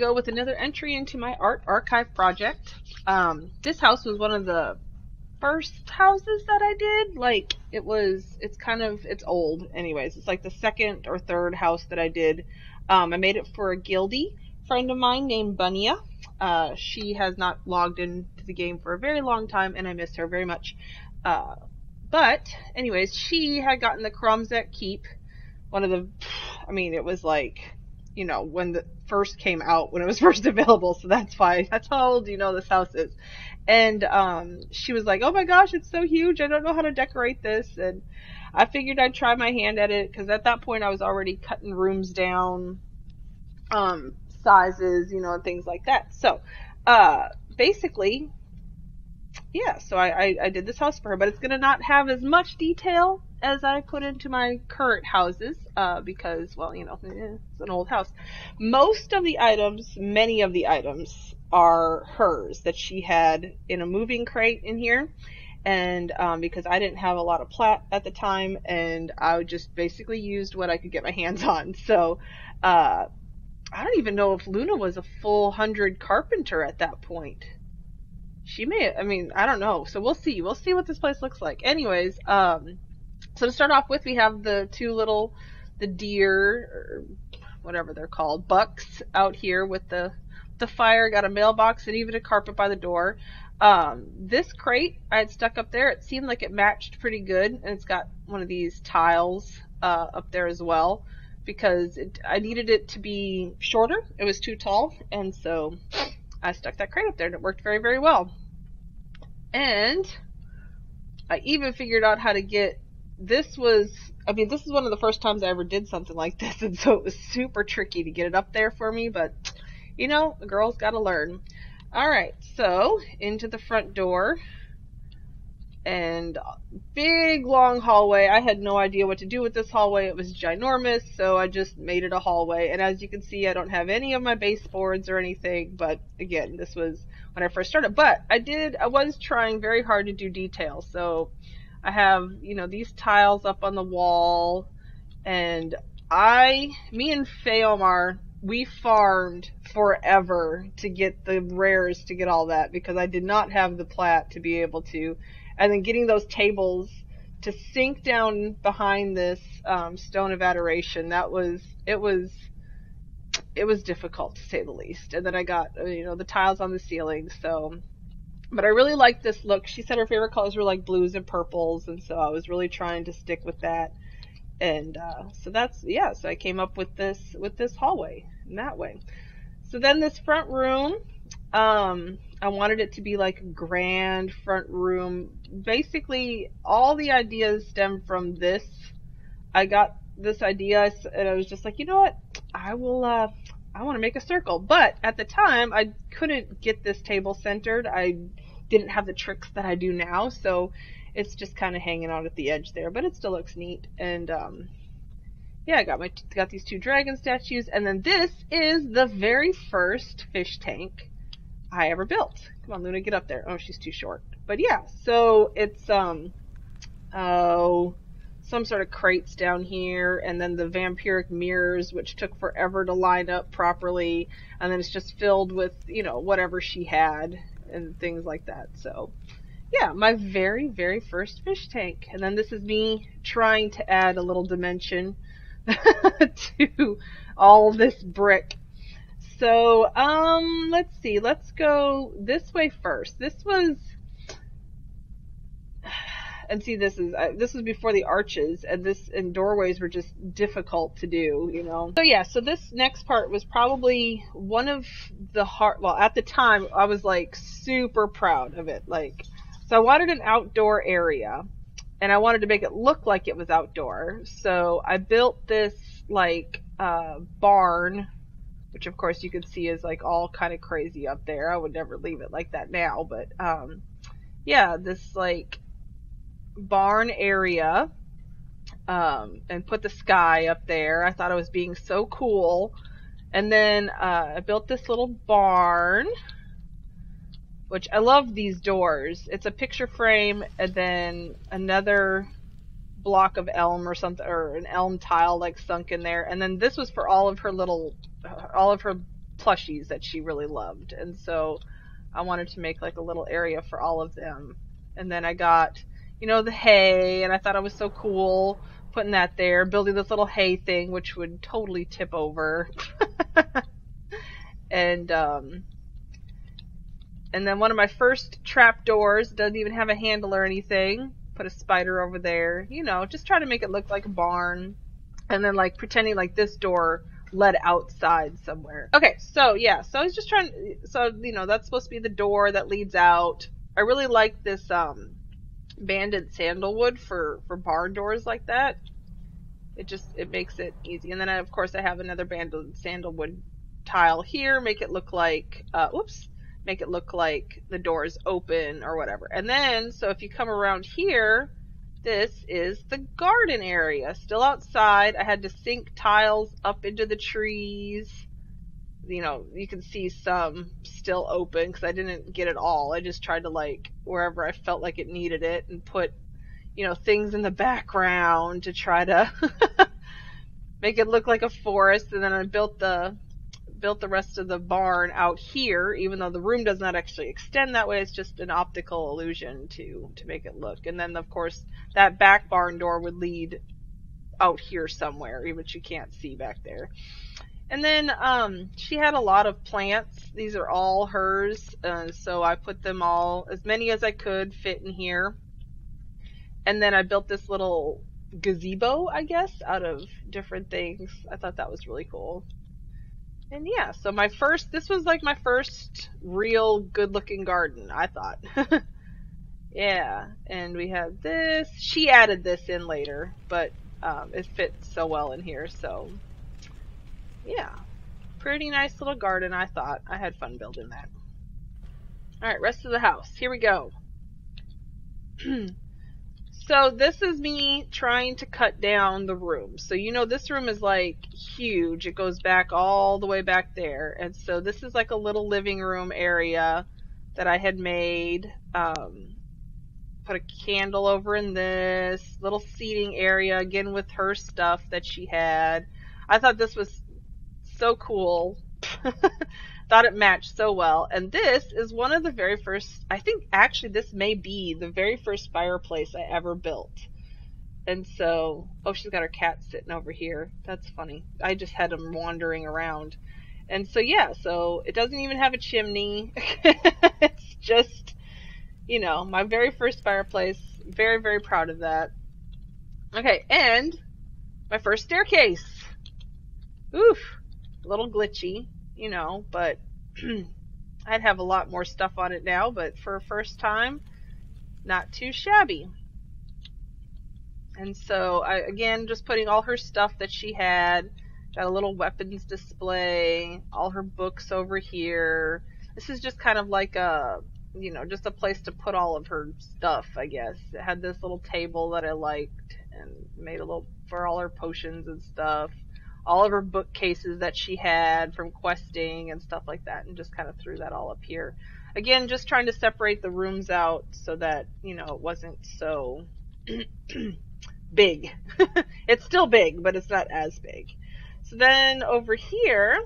go with another entry into my art archive project. This house was one of the first houses that I did. Like, it's old anyways. It's like the second or third house that I did. I made it for a guildie friend of mine named Bunia. She has not logged into the game for a very long time, and I miss her very much. But anyways, she had gotten the Kromzek Keep. It was like, when the first came out, when it was first available. So that's how old this house is. And she was like, oh my gosh, it's so huge. I don't know how to decorate this. And I figured I'd try my hand at it, because at that point I was already cutting rooms down, sizes, and things like that. So basically, yeah, so I did this house for her, but it's going to not have as much detail as I put into my current houses, because, well, it's an old house. Many of the items are hers, that she had in a moving crate in here. And because I didn't have a lot of plat at the time, and I just basically used what I could get my hands on. So I don't even know if Luna was a full 100 carpenter at that point. She may, I don't know. So we'll see. We'll see what this place looks like. Anyways, so to start off with, we have the deer, or whatever they're called, bucks out here with the fire, got a mailbox and even a carpet by the door. This crate I had stuck up there, it seemed like it matched pretty good, and it's got one of these tiles up there as well, because I needed it to be shorter. It was too tall, and so I stuck that crate up there, and it worked very, very well. And I even figured out how to get, this is one of the first times I ever did something like this, and so it was super tricky to get it up there for me, but a girl's got to learn. Alright, so into the front door, and big long hallway. I had no idea what to do with this hallway. It was ginormous, so I just made it a hallway. And as you can see, I don't have any of my baseboards or anything, but again, this was when I first started. But I was trying very hard to do detail. So I have, these tiles up on the wall, and me and Feomar, we farmed forever to get the rares, to get all that, because I did not have the plat to be able to. And then getting those tables to sink down behind this stone of adoration, it was difficult, to say the least. And then I got the tiles on the ceiling. So, but I really liked this look. She said her favorite colors were like blues and purples, and so I was really trying to stick with that. And so so I came up with this hallway in that way. So then this front room, I wanted it to be like a grand front room. Basically, all the ideas stem from this. I got this idea, and I was just like, you know what? I want to make a circle. But at the time, I couldn't get this table centered. I didn't have the tricks that I do now, so it's just kind of hanging out at the edge there, but it still looks neat. And yeah, I got these two dragon statues, and then this is the very first fish tank I ever built. Come on, Luna, get up there. Oh, she's too short. But yeah, so it's some sort of crates down here, and then the vampiric mirrors, which took forever to line up properly, and then it's just filled with whatever she had and things like that. So yeah, my very, very first fish tank. And then this is me trying to add a little dimension to all this brick. So, let's see. Let's go this way first. This was, and see, this was before the arches, and doorways were just difficult to do, So yeah, so this next part was probably one of the well, at the time, I was like super proud of it. So I wanted an outdoor area, and I wanted to make it look like it was outdoor. So I built this barn, which of course you can see is all kind of crazy up there. I would never leave it like that now, but yeah, this barn area, and put the sky up there. I thought I was being so cool. And then I built this little barn, which I love these doors. It's a picture frame and then another block of elm or something, or an elm tile sunk in there. And then this was for all of her plushies that she really loved. And so I wanted to make like a little area for all of them. And then I got, you know, the hay, and I thought it was so cool putting that there, building this little hay thing, which would totally tip over. And then one of my first trap doors doesn't even have a handle or anything. Put a spider over there, you know, just try to make it look like a barn. And then like pretending like this door led outside somewhere. Okay, so yeah, so I was just trying, so you know, that's supposed to be the door that leads out. I really like this banded sandalwood for barn doors like that. It makes it easy. And then of course I have another banded sandalwood tile here, make it look like make it look like the door is open or whatever. And then, so if you come around here, this is the garden area. Still outside. I had to sink tiles up into the trees. You know, you can see some still open because I didn't get it all. I just tried to, like, wherever I felt like it needed it, and put, you know, things in the background to try to make it look like a forest. And then I built the rest of the barn out here, even though the room does not actually extend that way. It's just an optical illusion to make it look. And then of course that back barn door would lead out here somewhere, even if you can't see back there. And then she had a lot of plants. These are all hers, so I put them all, as many as I could fit in here. And then I built this little gazebo, I guess, out of different things. I thought that was really cool. And yeah, so this was like my first real good looking garden, I thought. Yeah, and we have this. She added this in later, but it fits so well in here, so yeah. Pretty nice little garden, I thought. I had fun building that. Alright, rest of the house. Here we go. So this is me trying to cut down the room. So you know this room is like huge. It goes back all the way back there. And so this is like a little living room area that I had made. Put a candle over in this little seating area, again with her stuff that she had. I thought this was so cool. Thought it matched so well. And this is one of the very first, I think actually this may be the very first fireplace I ever built. And so, oh, she's got her cat sitting over here. That's funny. I just had him wandering around. And so yeah, so it doesn't even have a chimney. It's just, you know, my very first fireplace. Very, very proud of that. Okay, and my first staircase. Oof, a little glitchy, you know, but I'd have a lot more stuff on it now, but for a first time, not too shabby. And so I, again, just putting all her stuff that she had. Got a little weapons display, all her books over here. This is just kind of like a, you know, just a place to put all of her stuff, I guess. It had this little table that I liked and made a little for all her potions and stuff. All of her bookcases that she had from questing and stuff like that, and just kind of threw that all up here. Again, just trying to separate the rooms out so that, you know, it wasn't so big. It's still big, but it's not as big. So then over here,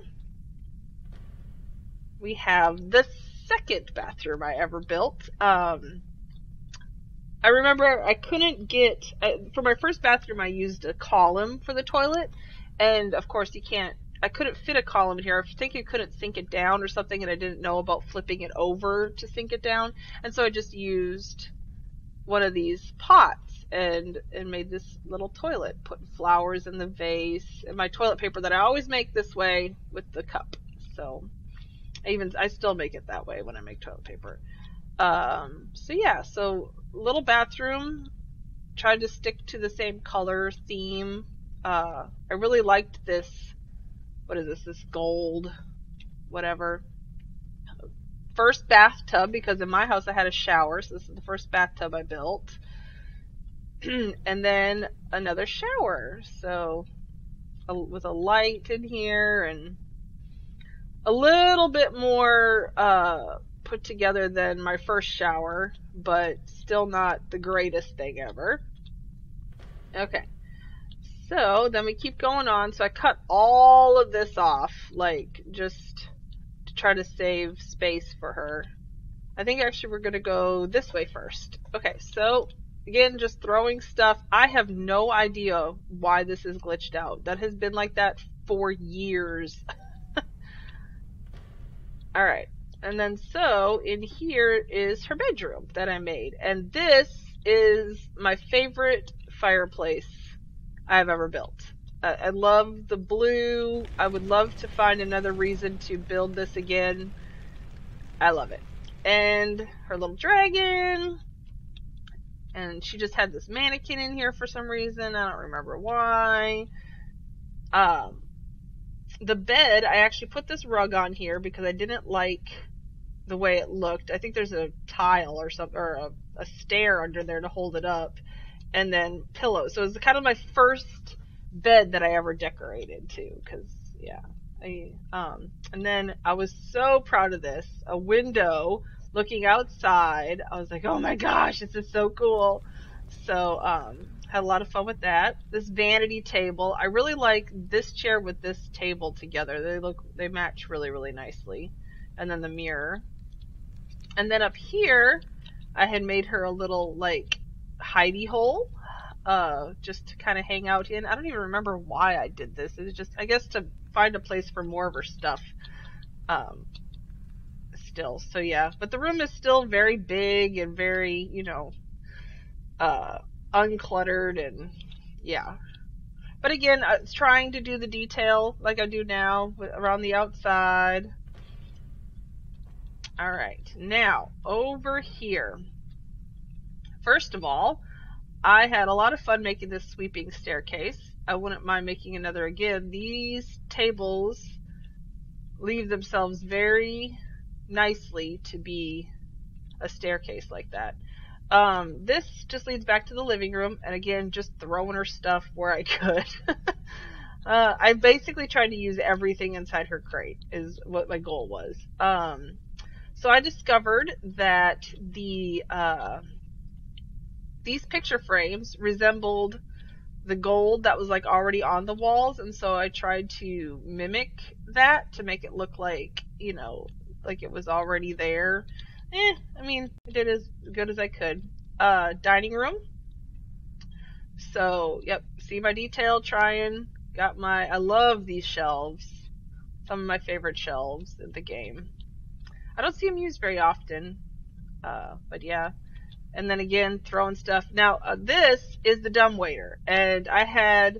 we have the second bathroom I ever built. I remember I couldn't get, for my first bathroom I used a column for the toilet. And of course I couldn't fit a column here. I think you couldn't sink it down or something, and I didn't know about flipping it over to sink it down. And so I just used one of these pots and made this little toilet, putting flowers in the vase, and my toilet paper that I always make this way with the cup. So I still make it that way when I make toilet paper. So yeah, so little bathroom, tried to stick to the same color theme. I really liked this, what is this gold, whatever, first bathtub, because in my house I had a shower, so this is the first bathtub I built. And then another shower, so with a light in here, and a little bit more put together than my first shower, but still not the greatest thing ever. Okay. So then we keep going on. So I cut all of this off, like just try to save space for her. I think actually we're going to go this way first. Okay, so again, just throwing stuff. I have no idea why this is glitched out. That has been like that for years. Alright, and then so in here is her bedroom that I made. And this is my favorite fireplace I've ever built. I love the blue. I would love to find another reason to build this again. I love it. And her little dragon. And she just had this mannequin in here for some reason. I don't remember why. The bed, I actually put this rug on here because I didn't like the way it looked. I think there's a tile or something, or a stair under there to hold it up. And then pillows. So it was kind of my first bed that I ever decorated too. Because, yeah. And then I was so proud of this. A window looking outside. I was like, oh my gosh, this is so cool. So, had a lot of fun with that. This vanity table. I really like this chair with this table together. They match really, really nicely. And then the mirror. And then up here, I had made her a little, like, hidey hole. Just to kind of hang out in. I don't even remember why I did this. It was just, I guess, to find a place for more of her stuff. Still. So yeah. But the room is still very big and very, you know, uncluttered, and yeah. But again, I was trying to do the detail like I do now around the outside. Alright, now over here. First of all, I had a lot of fun making this sweeping staircase. I wouldn't mind making another again. These tables leave themselves very nicely to be a staircase like that. This just leads back to the living room, and again, just throwing her stuff where I could. I basically tried to use everything inside her crate, is what my goal was. So I discovered that these picture frames resembled the gold that was like already on the walls, and so I tried to mimic that to make it look like, you know, like it was already there. I mean, I did as good as I could. Dining room. So, yep, see my detail, trying. Got my, I love these shelves. Some of my favorite shelves in the game. I don't see them used very often. But yeah. And then again, throwing stuff. Now, this is the dumbwaiter. And I had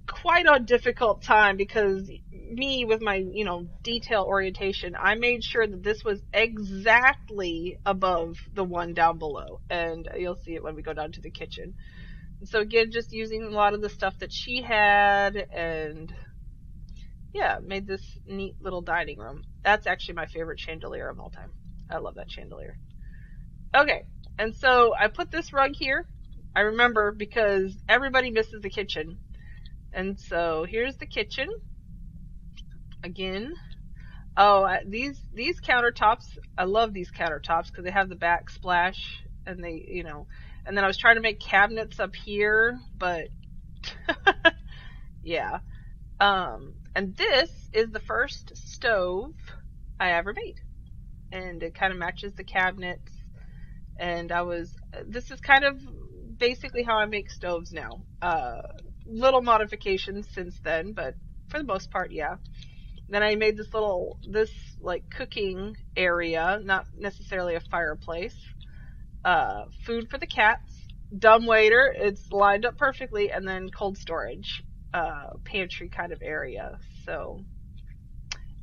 quite a difficult time because me, with my, you know, detail orientation, I made sure that this was exactly above the one down below. And you'll see it when we go down to the kitchen. So again, just using a lot of the stuff that she had, and yeah, made this neat little dining room. That's actually my favorite chandelier of all time. I love that chandelier. Okay, and so I put this rug here. I remember because everybody misses the kitchen. And so here's the kitchen. Again. Oh, these countertops, I love these countertops because they have the backsplash, and they, you know, and then I was trying to make cabinets up here, but yeah. And this is the first stove I ever made. And it kind of matches the cabinets. And this is kind of basically how I make stoves now. Little modifications since then, but for the most part, yeah. Then I made this like cooking area, not necessarily a fireplace. Food for the cats, dumbwaiter, it's lined up perfectly, and then cold storage, pantry kind of area. So,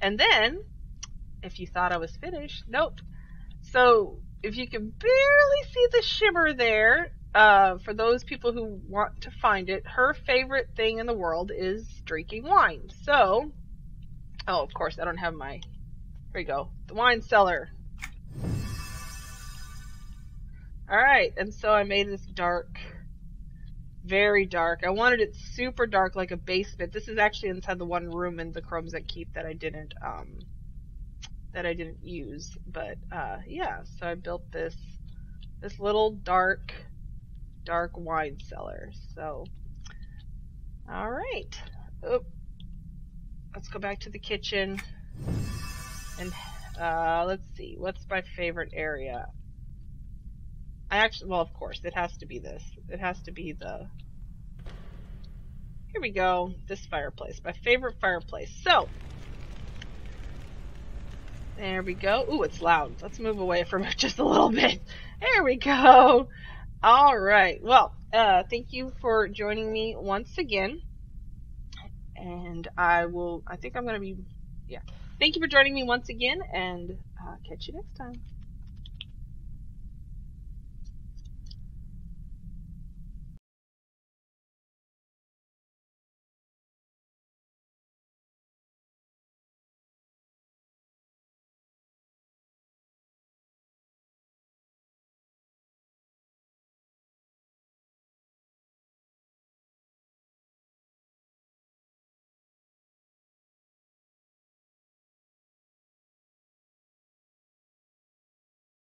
and then, if you thought I was finished, nope. So, if you can barely see the shimmer there, for those people who want to find it, her favorite thing in the world is drinking wine. So, oh, of course, I don't have my, here we go, the wine cellar. Alright, and so I made this dark, very dark. I wanted it super dark, like a basement. This is actually inside the one room in the Kromzek Keep that I didn't use. But, yeah, so I built this little dark wine cellar. So, alright. Oh, let's go back to the kitchen. And let's see, what's my favorite area? Well, of course, it has to be this. It has to be here we go, this fireplace, my favorite fireplace. So, there we go. Ooh, it's loud. Let's move away from it just a little bit. There we go. All right. Well, thank you for joining me once again. And I think I'm going to be, yeah. Thank you for joining me once again, and catch you next time.